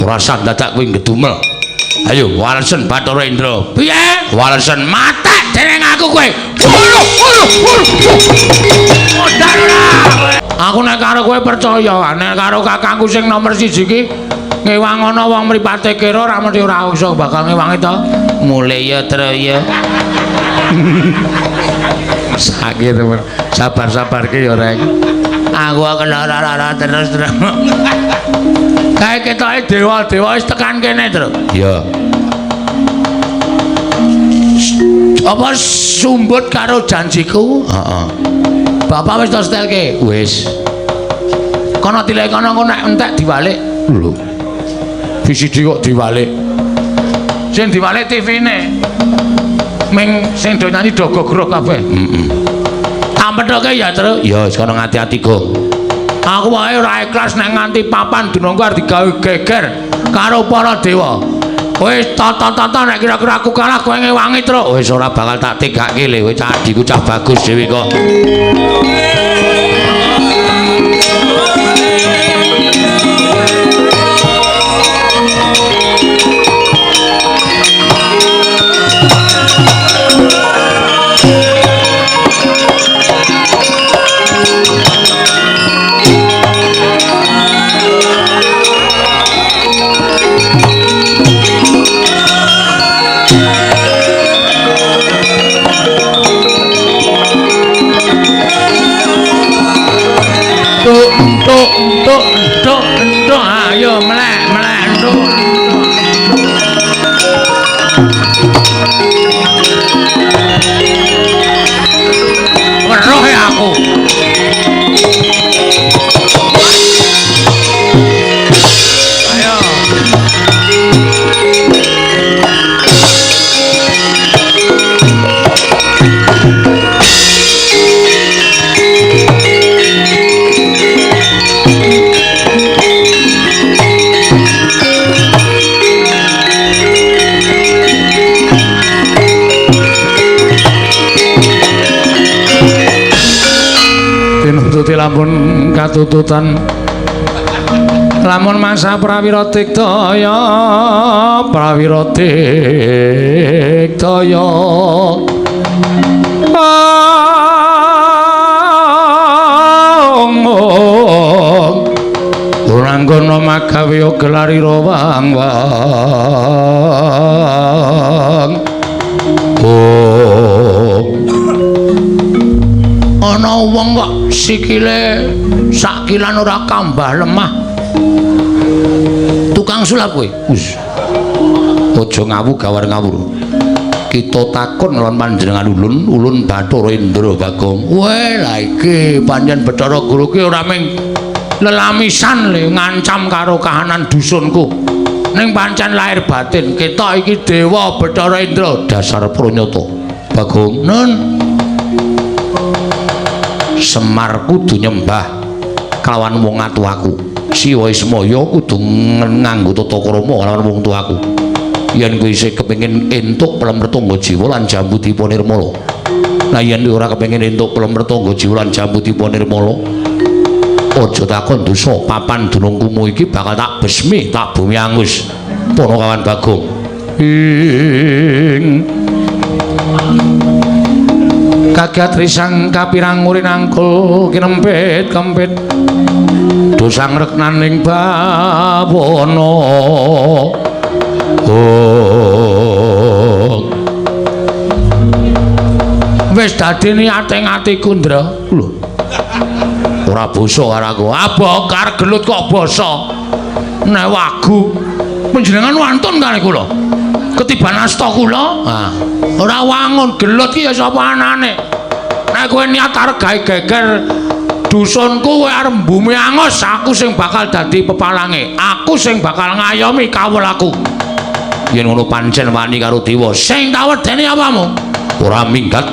ora sak dadak kowe ngedumel. Ayo walesen Bathara Indra. Piye? Walesen matek dening aku kowe. Aku nek karo kowe percaya, nek karo kakangku sing nomor 1 iki ngewang ana wong mripate kira ora mesti ora iso bakal ngewangi to. Mulai ya Tru ya. Sakit temen. Sabar-sabarke ya Rek. Aku ora terus. Kae ketoke dewa-dewa wis tekan kene, Tru. Iya. Apa sumbut karo janjiku? Heeh. Bapak wis to setelke? Wis. Kono dilek kono engko nek entek diwalik. Lho. VCD kok diwalik. Sing diwalik TV-ne. Ming sing do nyanyi do gogrok kabeh. Heeh. Tampetoke ya, Tru. Ya wis kono ngati-ati, Go. Aku wae ora ikhlas nek nganti papan dunungku arep digawe geger karo para dewa. Wis tata-tata nek kira-kira aku kalah kowe ngewangi, Tru. Wis ora bakal tak tegake le, kowe cah adiku cah bagus dhewe kok. Tuk, ayo melek, tuk. Weruh ya aku. Ayo. Lamun katututan lamun masa prawira tiktaya ora ngono magawe gelarira wang-wang ana wong kok sikile sakilan ora kambah lemah. Tukang sulap kowe. Wis. Aja ngawu gawar ngawur. Kita takon lawan panjenengan ulun Bathara Indra Bagong. Weh, lha iki pancen Bathara Guru ki ora ming lelamisan le ngancam karo kahanan dusunku. Ning pancen lahir batin ketok iki dewa Bathara Indra dasar pranyata. Bagong, nun. Semar kudu nyembah kelawan wong atuaku. Siwa Ismaya kudu nganggo tata krama kelawan wong tuaku. Yen kowe isih kepengin entuk Pelemretangga Jiwa lan Jambudipun Nirmala. Lah yen ora kepengin entuk Pelemretangga Jiwa lan Jambudipun Nirmala, aja takon dosa. Papan dunungkumu iki bakal tak besmi, tak bumi angus. Para kawan Bagong. Kagat risang kapirang murin angkul kinempit-kempit dosang reknaning bawana wis dadi niating atiku Ndra. Lho ora basa karo aku. Abokar gelut kok basa. Nek wagu panjenengan wantun karo kula. Ketiban asta kula, ora wangun gelut ki ya sapa anane. Nek kowe niat arep gawe geger dusunku kowe arep bumi angus, aku sing bakal dadi pepalange. Aku sing bakal ngayomi kawulaku. Yen ngono pancen wani karo dewa, sing tak wedeni apamu? Ora minggat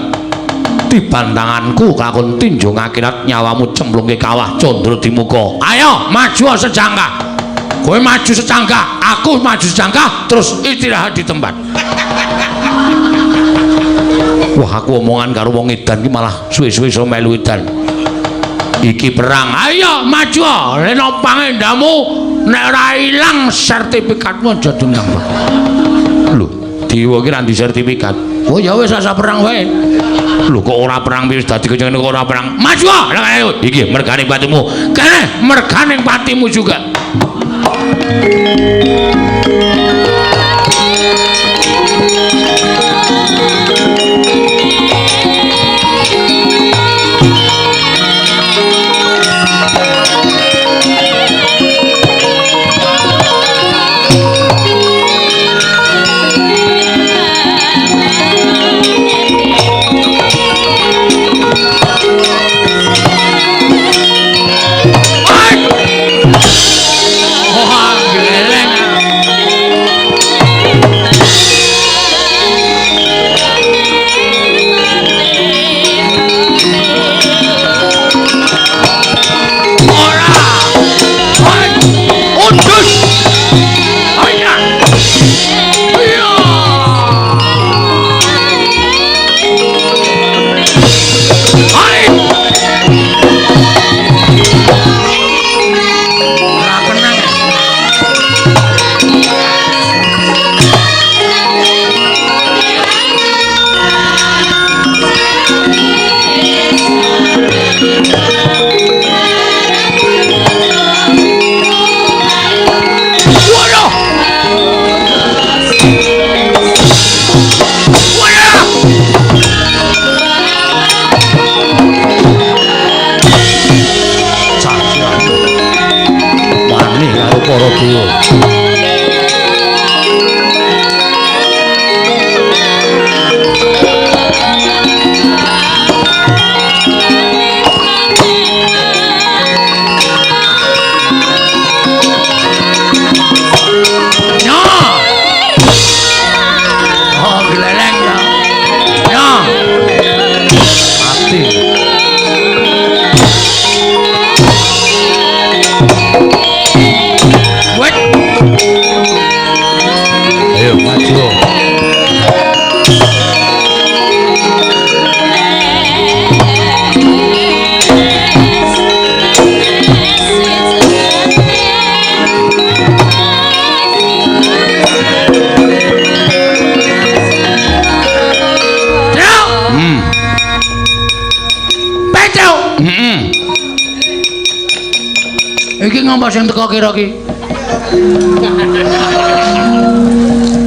dibantanganku kakon tinju ngakirat nyawamu cemplungke kawah Candra Dimuka. Ayo maju sejangkah. Kowe maju secangkah, aku maju secangkah, terus istirahat di tempat. Wah, aku omongan karo wong edan ki malah suwe-suwe iso melu edan. Iki perang, ayo maju, leno pangendamu nek ora ilang sertifikatmu aja dinyambut. Lho, Dewa iki ra di sertifikat. Oh ya wis asa perang wae. Lho kok ora perang wis dadi kok ora perang. Maju lah ayo. Iki mergane patimu. Kene mergane patimu juga. Iki ngapa sing teko kira ki?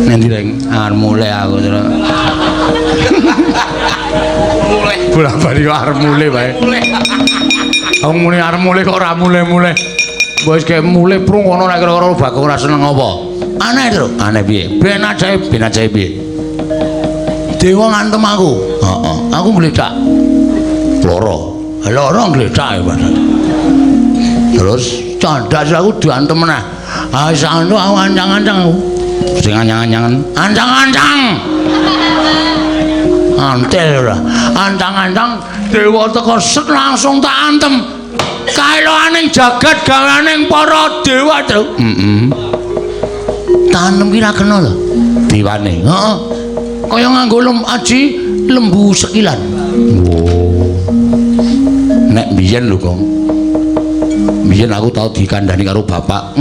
Nanti reng, arep mulai aku terus. Mulai. Bola-bali kok arep mulai bae. Aku muni arep mulai kok ora mulai-mulai. Wis kayak mulai prung ngono nek kira-kira bakal ora seneng apa? Aneh to, aneh piye? Ben ajae piye? Dewa ngantem aku. Heeh, aku ngledak. Loro ngledak ya, terus candas aku diantem meneh. Ah santu aku ancang-ancang aku. Sing ancang-ancangan, ancang-ancang. Antel ora. Ancang-ancang dewa teko set langsung tak antem. Kaeloaning jagat gawaning para dewa, Tru. Tanem ki ra kena to. Dewane. Heeh. Kaya nganggo aji lembu sekilan. Nek biyen lho, Kong. Biyen aku tau dikandhani karo bapak.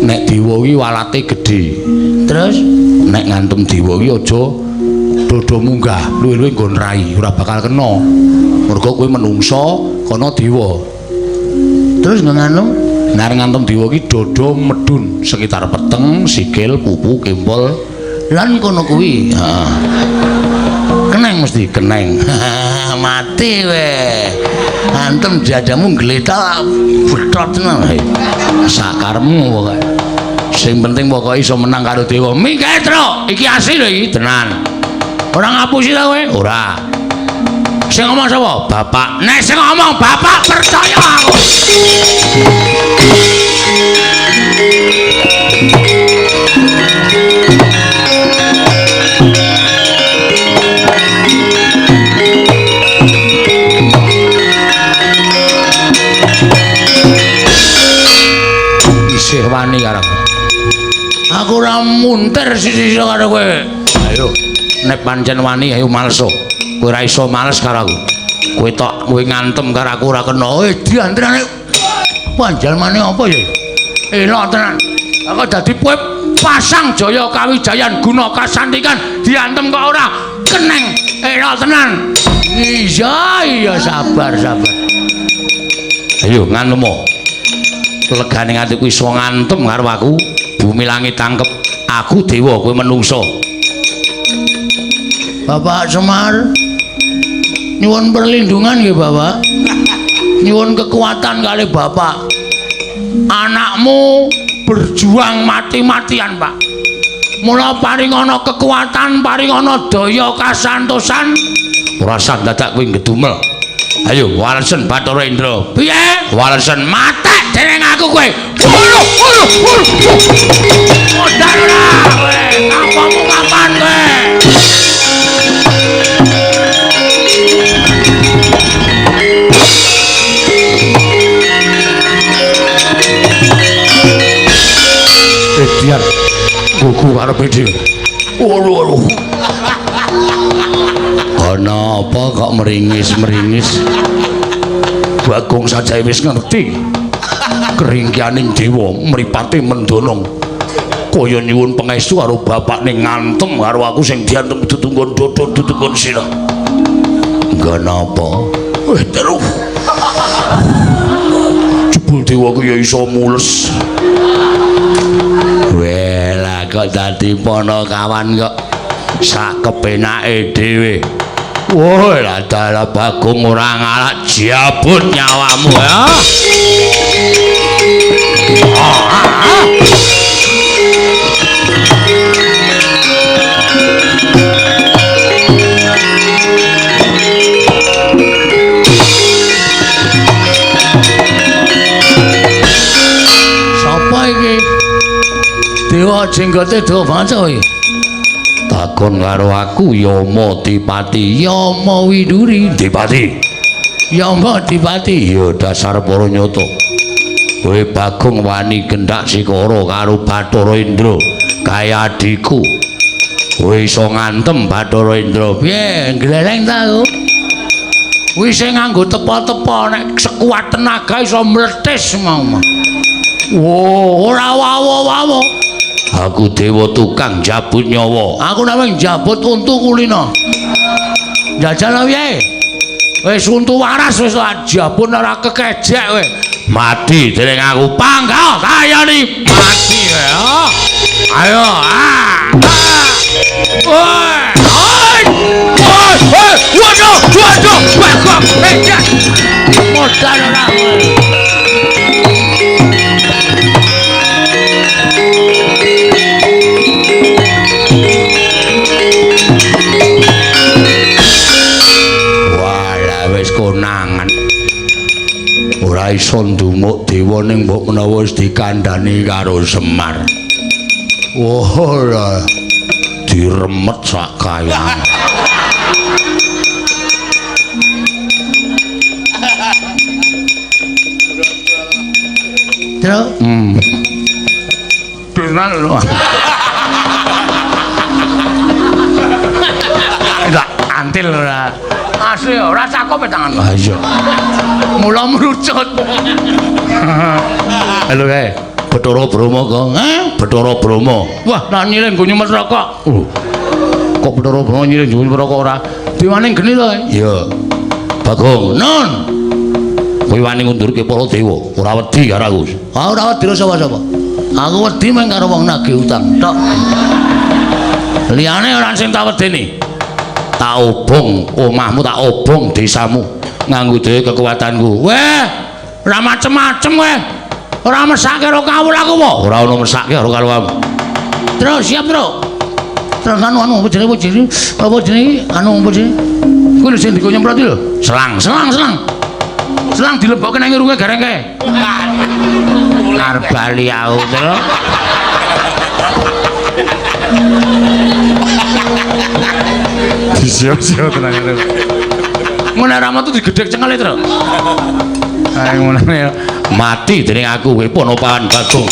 Nek dewa iki walate gedhe. Terus nek ngantem dewa iki aja dodo munggah, luwih-luwih nggon rai, ora bakal kena. Mergo kowe menungsa, kana dewa. Terus ngantem, nek ngantem dewa iki dodo medun sekitar peteng, sikil, pupu, kempol lan kono kuwi. Heeh. Keneng mesti keneng. Mati weh. Antem jadamu gletak betot tenan. Sakarmu pokoke. Sing penting pokoke iso menang karo dewa. Minggae, Tru. Iki asli lho iki tenan. Ora ngapusi ta kowe? Ora. Sing ngomong sapa? Bapak. Nek sing ngomong bapak percaya aku. Isih wani karo aku ora muntir sisi karo kowe. Ayo nek pancen wani ayo malso. Kowe ora iso males karo aku. Kowe tok kowe ngantem karo aku ora kena. Diantrane panjalmane apa ya? Elok tenan. Aku dadi kowe pasang Jaya Kawijayan guna kasantikan diantem kok ora keneng. Elok tenan. Iya sabar. Ayo nganemu. Legane atiku iso ngantem karo aku. Bumi langit tangkep. Aku dewa kowe menungso. Bapak Semar nyuwun perlindungan nggih Bapak. Nyuwun kekuatan kali Bapak. Anakmu berjuang mati-matian, Pak. Mula paring ana kekuatan, paring ana daya kasantosan. Ora sak dadak kowe ngedumel. Ayo Walesen Bathara Indra. Piye? Walesen matek dening aku kowe. Modal ora kowe. Kapamu kapan kowe? Biar buku karepe dhewe. Waduh. Ana apa kok meringis-meringis? Bagong sajae wis ngerti. Keringkianing dewa mripate mendonong. Kaya nyuwun pangestu karo bapak ning ngantem karo aku sing diantem tutunggon dodo tutunggon sira. Enggak napa. Terus. Jebul dewa ku ya iso mules. Wela kok dadi ponokawan kok sak kepenake dhewe. Woi, lah Bagong ora ngalak jabut nyawamu ya. Sapa iki? Dewa jenggote do panca iki. Takon karo aku Yama Dipati, Yama Widuri Dipati. Yama Dipati, ya dasar para nyata. Kowe Bagong wani gendak sikara karo Bathara Indra, kaya adikku. Kowe iso ngantem Bathara Indra. Piye, gleleng ta aku? Kuwi sing nganggo tepa-tepa nek sekuat tenaga iso mletis mau. Wo, ora wawo-wawo. Aku dewa tukang jabut nyawa. Aku namanya jabut untu kulino. Jajal piye? Wis untu waras wis jabut ora kekejek kowe. Mati dening aku panggal kayane mati ya. Ayo Waduh, Bagong, modal ora kowe. Wis konangan ora iso ndumuk dewa ning mbok menawa wis dikandhani karo Semar. Ora diremet sak kayang. Terus? Tenan lho. Enggak antil ora. Asli ora cakep tangan. Ah iya. Mula merucut. Halo kae. Bathara Brahma kok. Bathara Brahma. Wah, tak nyiling nggo nyumet rokok. Kok Bathara Brahma nyiling nyumet rokok ora? Dewane geni to. Iya. Bagong, Nun. Kowe wani ngundurke para dewa, ora wedi karo aku. Ah ora wedi sapa-sapa. Aku wedi mung karo wong nagih utang tok. Liyane ora sing tak wedeni. Tak obong omahmu, tak obong desamu nganggo dhewe kekuatanku. Weh, ora macem-macem kowe. Ora mesake karo kawul aku apa? Ora ono mesake karo kamu. Terus siap, Bro. Terus anu apa jenenge? Apa jenenge? Anu apa jenenge? Kuwi lho sing digo nyemprot lho. Selang. Selang dilebokke nang irunge gareng kae. Arep bali aku terus. Siap-siap tenan itu. Mun rama tuh digedhek cengele, Tru. Ah ngono ya. Mati dening aku kowe Ponopawan Bagong.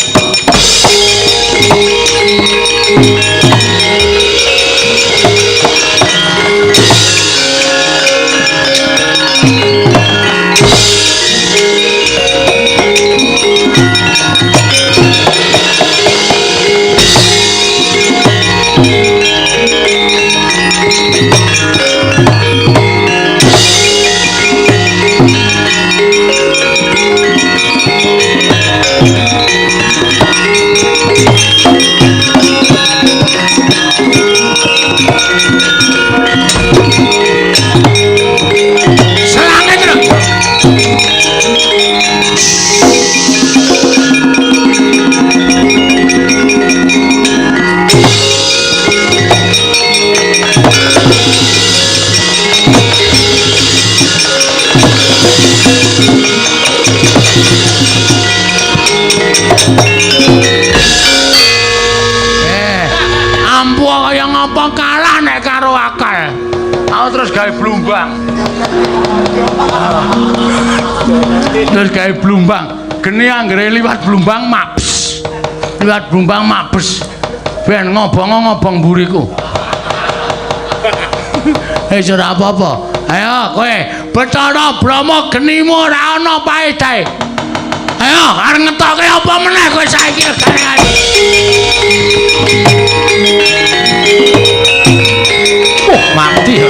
terus gawe blumbang. Terus gawe blumbang. Geni anggere liwat blumbang mabes. Liwat blumbang mabes. Ben ngobong mburiku. Ora apa-apa. Ayo kowe Bathara Brahma genimu ora ana paedahe. Ayo arep ngetoke apa meneh kowe saiki gane. Oh, mati ya.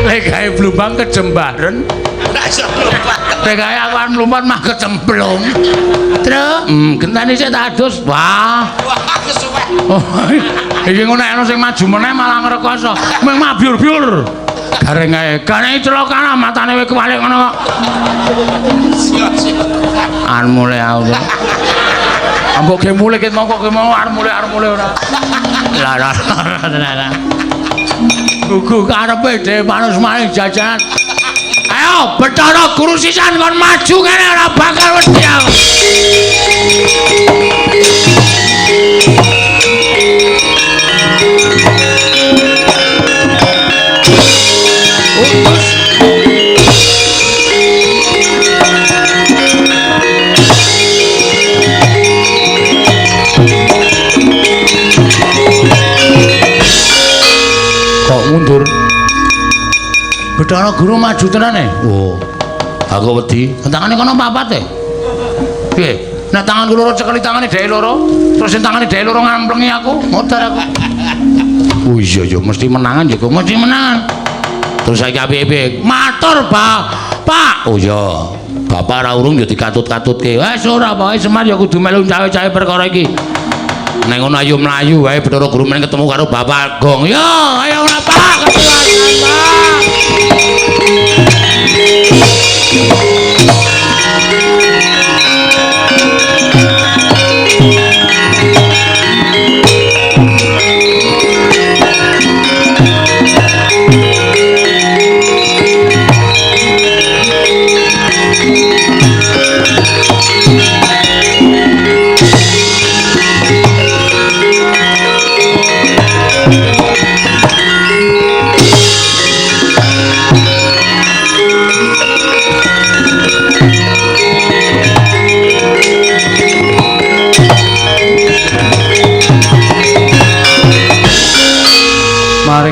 Lek gawe blumbang kejembaren. Lek gawe awan lumpat mah kecemplung. Truk, gentane sik tak adus. Wah. Kesuwen. Oh, iki ngono ana sing maju meneh malah ngrekoso. Mung mabyur-byur. Gareng ae. Gareng celaka matane kowe kewalik ngono kok. An mulai aku. Ambok ge mulai ket mongko ge mau arep mulai ora. Lah. Gugu karepe dhewe manus maling jajanan. Ayo Bathara Guru sisan kon maju kene ora bakal wedi aku. Kok mundur? Bathara Guru maju tenane. Oh. Aku wedi. Tangane kono papat e. Piye? Nek tanganku loro cekeli tangane dhewe loro, terus sing tangane dhewe loro ngamplengi aku, modar aku. Oh iya ya mesti menangan ya kok mesti menangan. Terus saiki apik-apik. Matur, Pak. Oh iya. Bapak ora urung ya dikatut-katutke. Wes ora pokoke Semar ya kudu melu cawe-cawe perkara iki. Nek ngono ayo mlayu wae Bathara Guru meneng ketemu karo Bapak Gong. Yo, ayo ora Pak, ketuan Pak.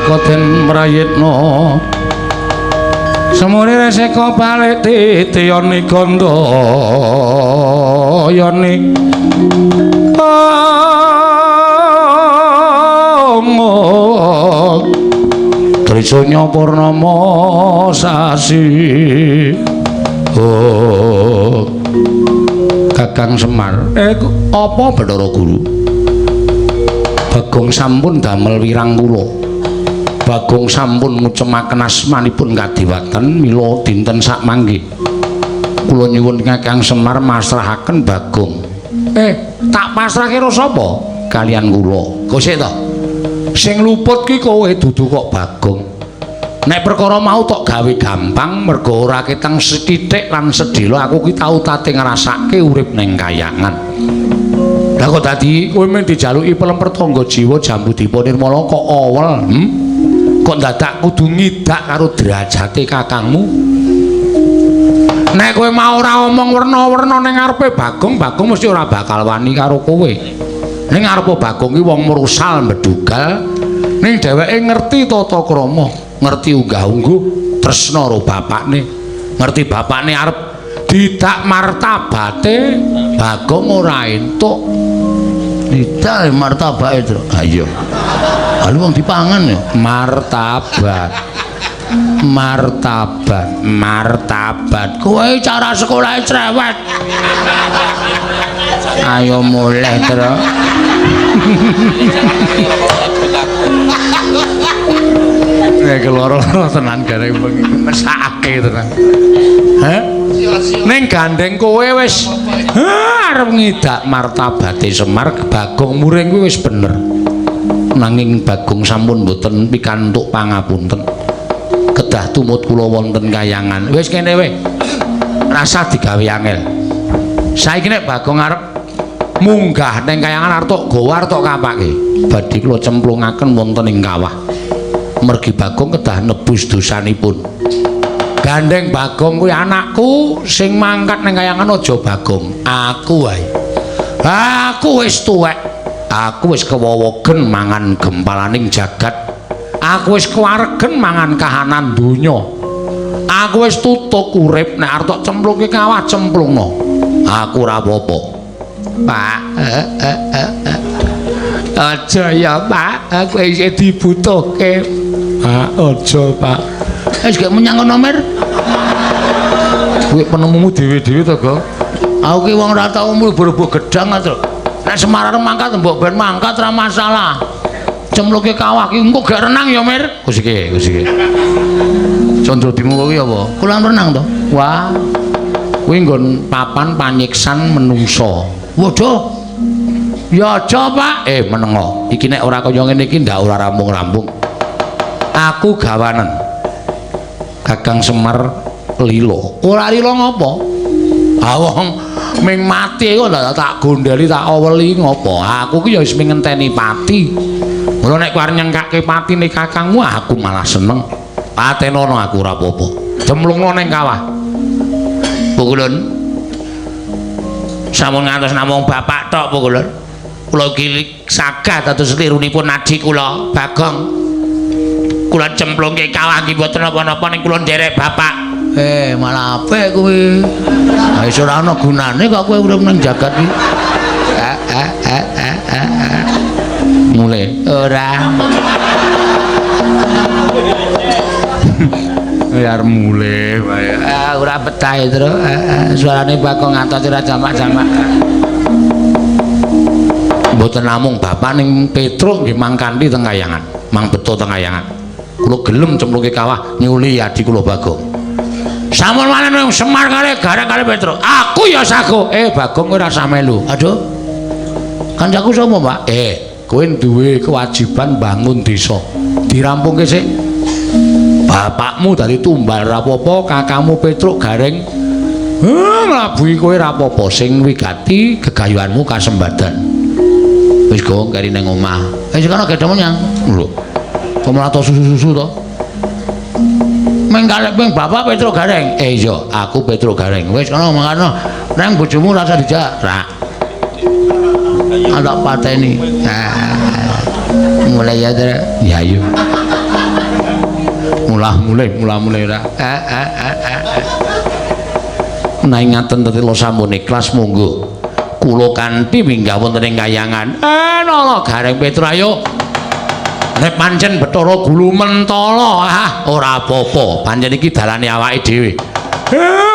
Koden mrayitna semune reseka balik titiyane kandha yane Trisanya Purnama sasi oh Kakang Semar apa Bathara Guru Bagong sampun damel wirang kula Bagong sampun ngucemaken asmanipun kadewatan mila dinten sakmangke. Kula nyuwun Kakang Semar masrahaken Bagong. Tak pasrahke karo sapa? Kalian kula. Kok sik to? Sing luput ki kowe dudu kok Bagong. Nek perkara mau tok gawe gampang mergo ora keteng sethithik lan sedhela aku ki tau tate ngrasake urip ning kayangan. Lah kok dadi kowe men dijaluki pelemper tangga jiwa jambu dipa nirmala kok awel, Kok dadak kudu ngidak karo derajate kakangmu? Nek kowe mau ora omong werna-werna ning ngarepe Bagong mesti ora bakal wani karo kowe. Ning ngarepe Bagong ki wong mursal mbedugal, ning dheweke ngerti tata krama, ngerti unggah-ungguh, tresna karo bapakne. Ngerti bapakne arep didak martabate, Bagong ora entuk. Didak martabake, Tru. Ha iya. Lalu wong dipangan ya martabat kowe cara sekolah cerewet ayo mulai terus nek loro-loro tenan gareng bengi mesake tenan ning gandeng kowe wis arep ngidak martabate Semar Bagong muring kuwi wis bener nanging Bagong sampun mboten pikantuk pangapunten kedah tumut kula wonten kayangan wis kene wae rasa digawe angel saiki nek Bagong arep munggah ning kayangan artuk gawa artuk kapake badhe kula cemplungaken wonten ing kawah mergi Bagong kedah nebus dosanipun gandeng Bagong kuwi anakku sing mangkat ning kayangan aja Bagong aku wae aku wis tuwek aku wis kewowogen mangan gempalaning jagat aku wis kewaregen mangan kahanan donya aku wis tutuk urip nek arep cemplungke kawah cemplungno aku ora apa-apa Pak aja ya Pak aku isih dibutuhke aja Pak wis gak menyang ngono Mir kuwi penemumu dhewe-dhewe to Go aku ki wong ora tau mlebu-mlebu gedang to nek Semarang mangkat mbok ben mangkat ora masalah cemplungke kawah ki engko gak renang ya Mir kusike Condro-dimu kuwi apa kula renang to wah kuwi nggon papan panyiksan menungso waduh ya aja Pak menengo iki nek ora kaya ngene iki ndak ora rampung-rampung aku gawanen Kakang Semar lilo ora lilo ngopo wong ming mati kok ndak tak gondeli tak aweli ngopo aku ki ya wis ngenteni pati mulo nek kuwi nyengkake patine kakangmu aku malah seneng patenono aku ora apa-apa cemplungno ning kawah Pukulun sampun ngantos namung bapak tok Pukulun kula iki saged dados lirunipun adik kula Bagong kula cemplungke kawah iki mboten napa-napa ning kula nderek bapak malah apik kuwi wis ora ana gunane kok kowe urip nang jagat iki mulai ora biar mulai ora betah terus suarane Bagong ngantos ora jamak-jamak mboten namung bapak ning Petruk nggih mangkanthi teng kayangan mang beto teng kayangan kula gelem cemplungke kawah nyuli adi kula Bagong sampun manen wong Semar kali garek kali Petruk aku ya sago Bagong kowe ora usah melu aduh kancaku sapa Pak kowe duwe kewajiban bangun desa dirampungke sik bapakmu dari tumbal rapopo kakakmu Petruk gareng nglabuhi kowe rapopo sing wigati gegayuhanmu kasembadan wis go kari nang omah sekarang gedhe menyang lho kok malah to susu-susu to menggalek ping bapak Petruk gareng iya aku Petruk gareng wis kono mangano nang bojomu rasa dijak ra ada pateni mulai ya yuk mulai ora nah ngaten dadi lo sampun ikhlas monggo kula kanthi minggah wonten ing kayangan nala gareng Petruk ayo nek pancen Bathara Gulu Mentala ora apa-apa pancen iki dalane awake dhewe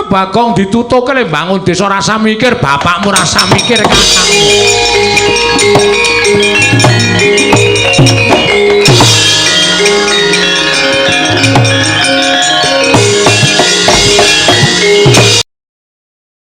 Bagong ditutuk le bangun desa rasa mikir bapakmu rasa mikir kakangmu